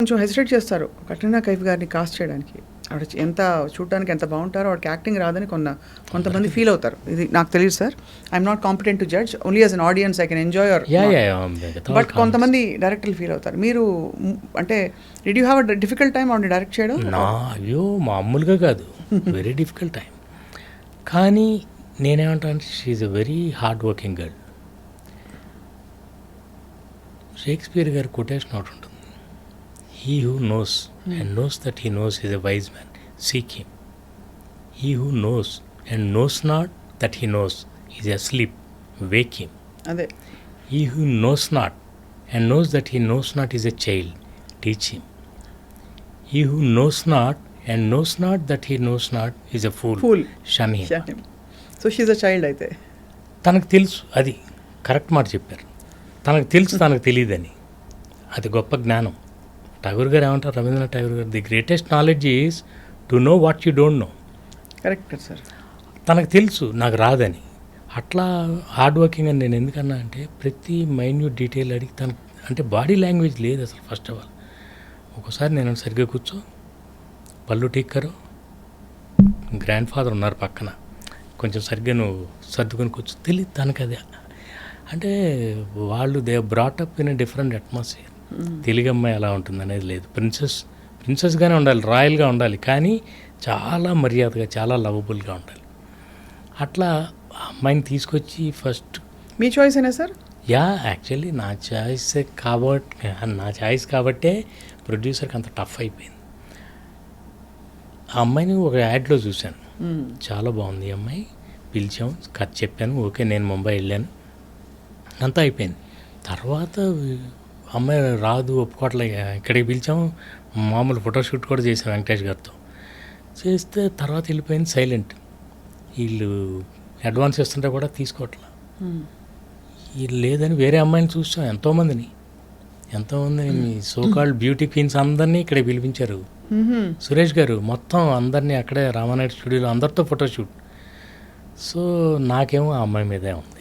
కొంచెం హెసిటేట్ చేస్తారు కట్రీనా కైఫ్ గారిని కాస్ట్ చేయడానికి. ఆవిడ ఎంత చూడడానికి ఎంత బాగుంటారో ఆవిడకి యాక్టింగ్ రాదని కొంతమంది ఫీల్ అవుతారు. ఇది నాకు తెలియదు sir. I'm not competent to judge, only as an audience I can enjoy your. But కొంతమంది డైరెక్టర్లు ఫీల్ అవుతారు. మీరు అంటే did you have a difficult time ఆవిడ డైరెక్ట్ చేయడం? అయ్యో మామూలుగా కాదు, వెరీ డిఫికల్ట్ టైం. కానీ నేనేమంటాను, she's a very hard working girl. Shakespeare గారి కొటేషన్ ఒకటి ఉంటుంది, he who knows and knows that he knows is a wise man, seek him. He who knows and knows not that he knows is asleep, wake him. Ade. He who knows not and knows that he knows not is a child, teach him. He who knows not and knows not that he knows not is a fool, shun him. So she is a child అయితే. తనకు తెలుసు, అది correct మాట చెప్పారు. తనకు తెలుసు తనకు తెలియదని, అది గొప్ప జ్ఞానం. ఠాగూర్ గారు ఏమంటారు, రవీంద్రనాథ్ ఠాగూర్ గారు, the greatest knowledge is to know what you don't no. Correct sir. తనకు తెలుసు నాకు రాదని. అట్లా హార్డ్ వర్కింగ్ అని నేను ఎందుకన్నా అంటే, ప్రతి మైన్యూట్ డీటెయిల్ అడిగి తనకు అంటే బాడీ లాంగ్వేజ్ లేదు అసలు. ఫస్ట్ ఆఫ్ ఆల్ ఒక్కోసారి నేను సరిగ్గా కూర్చో, పళ్ళు టీక్కరు, గ్రాండ్ ఫాదర్ ఉన్నారు పక్కన, కొంచెం సరిగ్గా నువ్వు సర్దుకొని కూర్చో, తెలియదు తనకు అదే. అంటే వాళ్ళు they brought up in a different atmosphere. Telugu అమ్మాయి ఎలా ఉంటుంది అనేది లేదు. ప్రిన్సెస్గానే ఉండాలి, రాయల్గా ఉండాలి, కానీ చాలా మర్యాదగా, చాలా లవబుల్గా ఉండాలి. అట్లా అమ్మాయిని తీసుకొచ్చి ఫస్ట్. మీ చాయిస్ అయినా సార్? యా, యాక్చువల్లీ నా చాయిస్ కాబట్టే ప్రొడ్యూసర్కి అంత టఫ్ అయిపోయింది. ఆ అమ్మాయిని ఒక యాడ్లో చూశాను, చాలా బాగుంది ఈ అమ్మాయి, పిలిచాం, కథ చెప్పాను, ఓకే, నేను ముంబై వెళ్ళాను, అంతా అయిపోయింది. తర్వాత అమ్మాయి రాదు, ఒప్పుకోవట్లే, ఇక్కడికి పిలిచాము, మామూలు ఫోటోషూట్ కూడా చేసాం వెంకటేష్ గారితో చేస్తే, తర్వాత వెళ్ళిపోయింది సైలెంట్. వీళ్ళు అడ్వాన్స్ ఇస్తుంటే కూడా తీసుకోవట్లా. వీళ్ళు లేదని వేరే అమ్మాయిని చూసాం, ఎంతోమందిని సోకాల్డ్ బ్యూటీ క్వీన్స్ అందరినీ ఇక్కడే పిలిపించారు. సురేష్ గారు మొత్తం అందరినీ అక్కడే రామానాయుడు స్టూడియోలో అందరితో ఫోటోషూట్. సో నాకేమో ఆ అమ్మాయి మీదే ఉంది.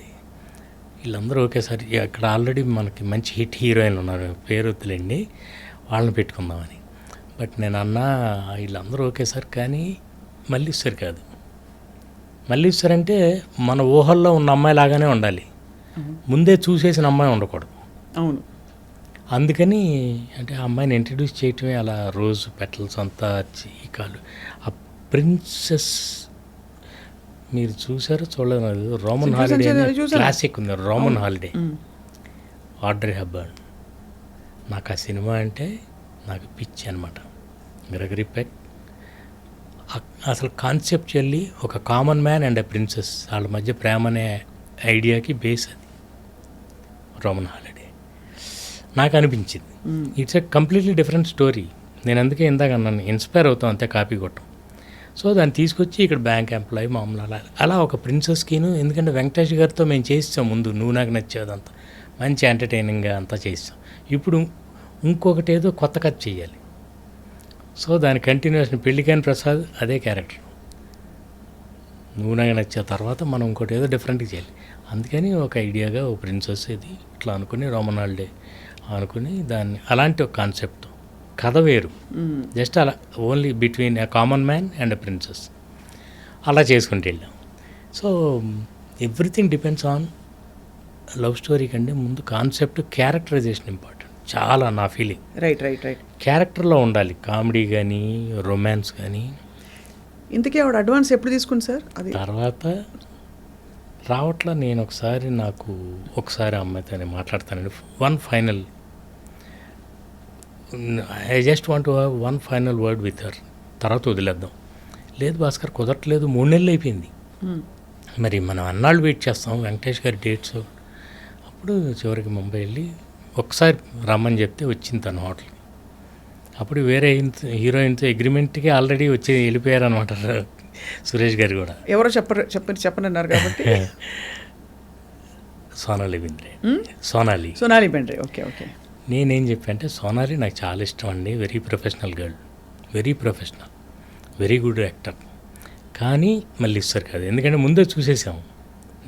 వీళ్ళందరూ ఒకేసారి, అక్కడ ఆల్రెడీ మనకి మంచి హిట్ హీరోయిన్లు ఉన్నారు, పేరు వద్దులేండి, వాళ్ళని పెట్టుకుందామని. బట్ నేను అన్నా వీళ్ళందరూ ఒకేసారి, కానీ మల్లీశ్వర్ కాదు. మల్లీశ్వర్ అంటే మన ఊహల్లో ఉన్న అమ్మాయి లాగానే ఉండాలి, ముందే చూసేసిన అమ్మాయి ఉండకూడదు. అవును. అందుకని అంటే ఆ అమ్మాయిని ఇంట్రడ్యూస్ చేయటమే అలా, రోజ్ పెటల్స్ అంతా చీకాలు. ఆ ప్రిన్సెస్ మీరు చూసారో చూడలేదు, రోమన్ హాలిడే క్లాసిక్ ఉంది, రోమన్ హాలిడే, ఆడ్రీ హెప్బర్న్. నాకు ఆ సినిమా అంటే నాకు పిచ్చి అనమాట. గ్రెగరీ పెక్ అసలు కాన్సెప్చువల్లీ ఒక common man and a princess వాళ్ళ మధ్య ప్రేమ అనే ఐడియాకి బేస్ అది రోమన్ హాలిడే. నాకు అనిపించింది it's a completely different story. నేను అందుకే ఇందాక అన్నాను, ఇన్స్పైర్ అవుతాం అంతే, కాపీ కొట్టం. సో దాన్ని తీసుకొచ్చి ఇక్కడ బ్యాంక్ ఎంప్లాయీ మామూలు అలా ఒక ప్రిన్సెస్కిను, ఎందుకంటే వెంకటేష్ గారితో మేము చేస్తాం ముందు, నువ్వు నాకు నచ్చేదంతా మంచి ఎంటర్టైనింగ్గా అంతా చేస్తాం. ఇప్పుడు ఇంకొకటి ఏదో కొత్త కథ చేయాలి. సో దాని కంటిన్యూషన్ పెళ్ళికాని ప్రసాద్ అదే క్యారెక్టర్, నువ్వు నాకు నచ్చే తర్వాత మనం ఇంకోటి ఏదో డిఫరెంట్గా చేయాలి. అందుకని ఒక ఐడియాగా ఒక ప్రిన్సెస్ ఇది ఇట్లా అనుకుని రోమన్ హాలిడే అనుకుని దాన్ని అలాంటి ఒక కాన్సెప్ట్, కథ వేరు, జస్ట్ అలా only between a common man and a princess అలా చేసుకుంటూ వెళ్ళాం. So everything depends on love story కంటే ముందు కాన్సెప్ట్, క్యారెక్టరైజేషన్ ఇంపార్టెంట్ చాలా, నా ఫీలింగ్. రైట్. క్యారెక్టర్లో ఉండాలి, కామెడీ కానీ రొమాన్స్ కానీ. ఇంతకీ ఆవిడ అడ్వాన్స్ ఎప్పుడు తీసుకుంది సార్? అది తర్వాత రావట్లా. నేను ఒకసారి అమ్మాయితో మాట్లాడతానండి, I just want to have one final word with her, తర్వాత వదిలేద్దాం. లేదు భాస్కర్ కుదరట్లేదు, 3 నెలలు అయిపోయింది, మరి మనం అన్నాళ్ళు వెయిట్ చేస్తాం వెంకటేష్ గారి డేట్స్. అప్పుడు చివరికి ముంబై వెళ్ళి ఒకసారి రమ్మని చెప్తే వచ్చింది తన హోటల్కి. అప్పుడు వేరే హీరోయిన్తో అగ్రిమెంట్కి ఆల్రెడీ వచ్చి వెళ్ళిపోయారు అనమాట సురేష్ గారు కూడా. ఎవరో చెప్పనన్నారు కాబట్టి సోనాలి బెంద్రే. ఓకే. నేనేం చెప్పానంటే, సోనాలి నాకు చాలా ఇష్టం అండి, very professional girl, very professional, very good actor, కానీ మల్లీశ్వర్ కాదు. ఎందుకంటే ముందే చూసేసాము,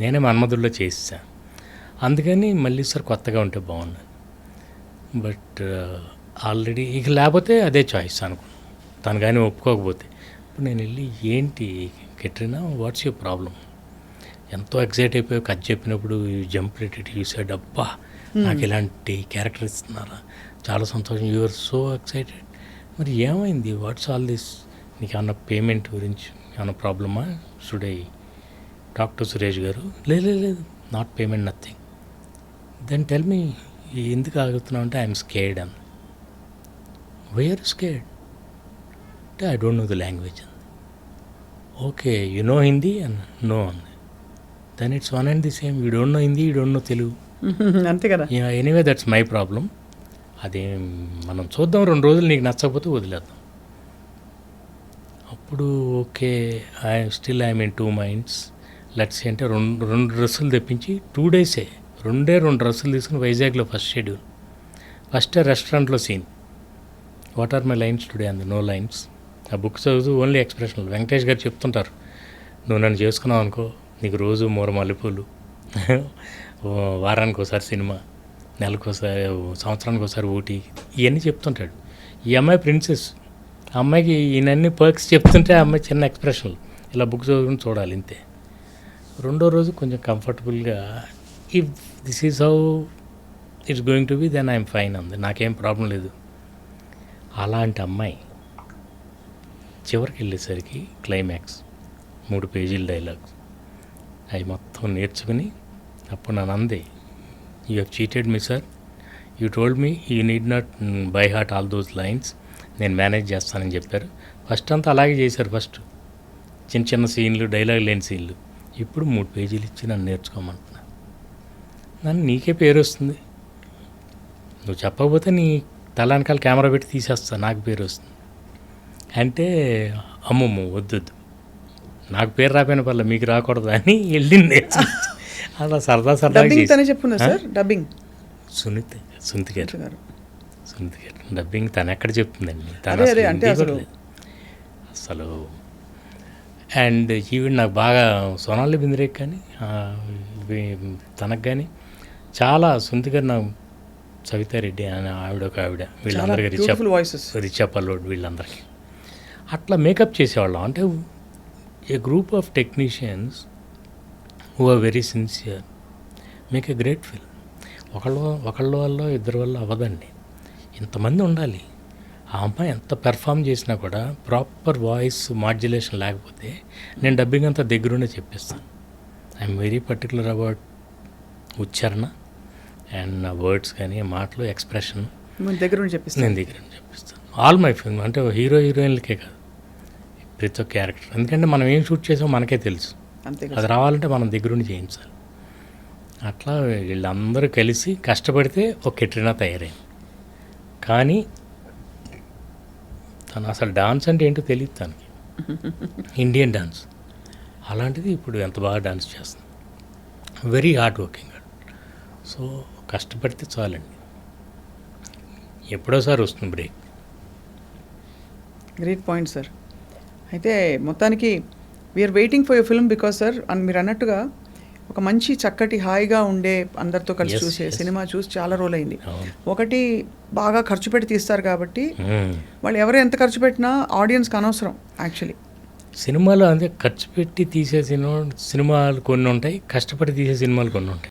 నేనే మన్మధుల్లో చేసేసాను, అందుకని మల్లీశ్వర్ కొత్తగా ఉంటే బాగున్నాను. బట్ ఆల్రెడీ ఇక లేకపోతే అదే చాయిస్ అనుకున్నాను. తను కానీ ఒప్పుకోకపోతే ఇప్పుడు నేను వెళ్ళి ఏంటి కెట్రినా వాట్స్ యువర్ ప్రాబ్లం, ఎంతో ఎక్సైట్ అయిపోయి కథ చెప్పినప్పుడు జంప్ రేటెడ్ యూ సెడ్ అబ్బా నాకు ఇలాంటి క్యారెక్టర్ ఇస్తున్నారా, చాలా సంతోషం, యూఆర్ సో ఎక్సైటెడ్. మరి ఏమైంది, వాట్స్ ఆల్ దిస్, నీకు ఏమన్నా పేమెంట్ గురించి ఏమన్నా ప్రాబ్లమా, should I talk to Suresh garu? లేదు not payment, nothing. Then tell me ఎందుకు ఆగుతున్నావు అంటే ఐఎమ్ స్కేర్డ్ అని. వై ఆర్ స్కేర్డ్ అంటే I don't know the language అంది. Okay you know Hindi and no అంది. Then it's one and the same, you don't know Hindi, you don't know Telugu. అంతే కదా. Anyway that's my problem. అదే మనం చూద్దాం, 2 రోజులు నీకు నచ్చకపోతే వదిలేద్దాం. అప్పుడు okay I'm in 2 minds. Let's అంటే రెండు డ్రెస్సులు తెప్పించి 2 days రెండే 2 డ్రెస్సులు తీసుకుని వైజాగ్లో ఫస్ట్ షెడ్యూల్. ఫస్ట్ రెస్టారెంట్లో scene, what are my lines today అంది, నో లైన్స్. ఆ బుక్ చదువుతూ ఓన్లీ ఎక్స్ప్రెషన్లు. వెంకటేష్ గారు చెప్తుంటారు, నువ్వు నన్ను చేసుకున్నావు అనుకో నీకు రోజు 3 మల్లెపూలు, వారానికి ఒకసారి సినిమా, నెలకోసారి, సంవత్సరానికి ఒకసారి ఊటీ, ఇవన్నీ చెప్తుంటాడు. ఈ అమ్మాయి ప్రిన్సెస్, ఆ అమ్మాయికి ఈయనన్ని పర్క్స్ చెప్తుంటే ఆ అమ్మాయి చిన్న ఎక్స్ప్రెషన్లు ఇలా బుక్ చదువుకుని చూడాలి ఇంతే. 2వ రోజు కొంచెం కంఫర్టబుల్గా if this is how it's going to be then I'm fine అంది, నాకేం ప్రాబ్లం లేదు. అలాంటి అమ్మాయి చివరికి వెళ్ళేసరికి క్లైమాక్స్ 3 పేజీల డైలాగ్స్ అవి మొత్తం నేర్చుకుని అప్పుడు నన్ను అంది, you have cheated me sir, you told me you need not by heart all those lines, నేను మేనేజ్ చేస్తానని చెప్పారు. ఫస్ట్ అంతా అలాగే చేశారు, ఫస్ట్ చిన్న సీన్లు, డైలాగ్ లేని సీన్లు. ఇప్పుడు 3 పేజీలు ఇచ్చి నన్ను నేర్చుకోమంటున్నా. నన్ను నీకే పేరు వస్తుంది, నువ్వు చెప్పకపోతే నీ తల వెనకాల కెమెరా పెట్టి తీసేస్తా, నాకు పేరు వస్తుంది అంటే అమ్మమ్మ వద్దు, నాకు పేరు రాపోయిన పర్లేదు మీకు రాకూడదు అని వెళ్ళింది. అలా సరదా చెప్పున్నా సార్ డబ్బింగ్ సునీత గారు డబ్బింగ్ తను ఎక్కడ చెప్తుందండి, అసలు. అండ్ ఈవెన్ నాకు బాగా సోనాలి బింద్రేకి కానీ తనకు కానీ చాలా సునీత గారు, నాకు సవితారెడ్డి అని ఆవిడ వీళ్ళందరికీ రిచా పల్లోడ్ వీళ్ళందరికీ అట్లా మేకప్ చేసేవాళ్ళం. అంటే a group of technicians who are very sincere make a great film. ఒకళ్ళ వల్ల ఇద్దరి వల్ల అవ్వదండి, ఇంతమంది ఉండాలి. ఆ అమ్మాయి ఎంత పెర్ఫామ్ చేసినా కూడా ప్రాపర్ వాయిస్ మాడ్యులేషన్ లేకపోతే నేను డబ్బింగ్ అంతా దగ్గరుండే చెప్పిస్తాను. ఐఎమ్ వెరీ పర్టికులర్ అబౌట్ ఉచ్చారణ అండ్ నా వర్డ్స్ కానీ మాటలు ఎక్స్ప్రెషన్ నేను దగ్గర చెప్పిస్తాను. ఆల్ మై ఫిల్మ్ అంటే హీరోయిన్లకే కాదు, ప్రతి ఒక్క క్యారెక్టర్. ఎందుకంటే మనం ఏం షూట్ చేసామో మనకే తెలుసు, అది రావాలంటే మనం దగ్గరుండి చేయించాలి. అట్లా వీళ్ళందరూ కలిసి కష్టపడితే ఒక కెట్రినా తయారైంది. కానీ తను అసలు డాన్స్ అంటే ఏంటో తెలియదు తనకి, ఇండియన్ డాన్స్. అలాంటిది ఇప్పుడు ఎంత బాగా డాన్స్ చేస్తుంది, వెరీ హార్డ్ వర్కింగ్. సో కష్టపడితే చాలండి, ఎప్పుడోసారి వస్తుంది బ్రేక్. Great point sir. అయితే మొత్తానికి we are waiting for your film because sir మీరు అన్నట్టుగా ఒక మంచి చక్కటి హాయిగా ఉండే అందరితో కలిసి చూసే సినిమా చూసి చాలా రోజులైంది. ఒకటి బాగా ఖర్చు పెట్టి తీస్తారు కాబట్టి వాళ్ళు ఎవరు ఎంత ఖర్చు పెట్టినా ఆడియన్స్కి అనవసరం. యాక్చువల్లీ సినిమాలో అంటే ఖర్చు పెట్టి తీసే సినిమాలు కొన్ని ఉంటాయి, కష్టపడి తీసే సినిమాలు కొన్ని ఉంటాయి.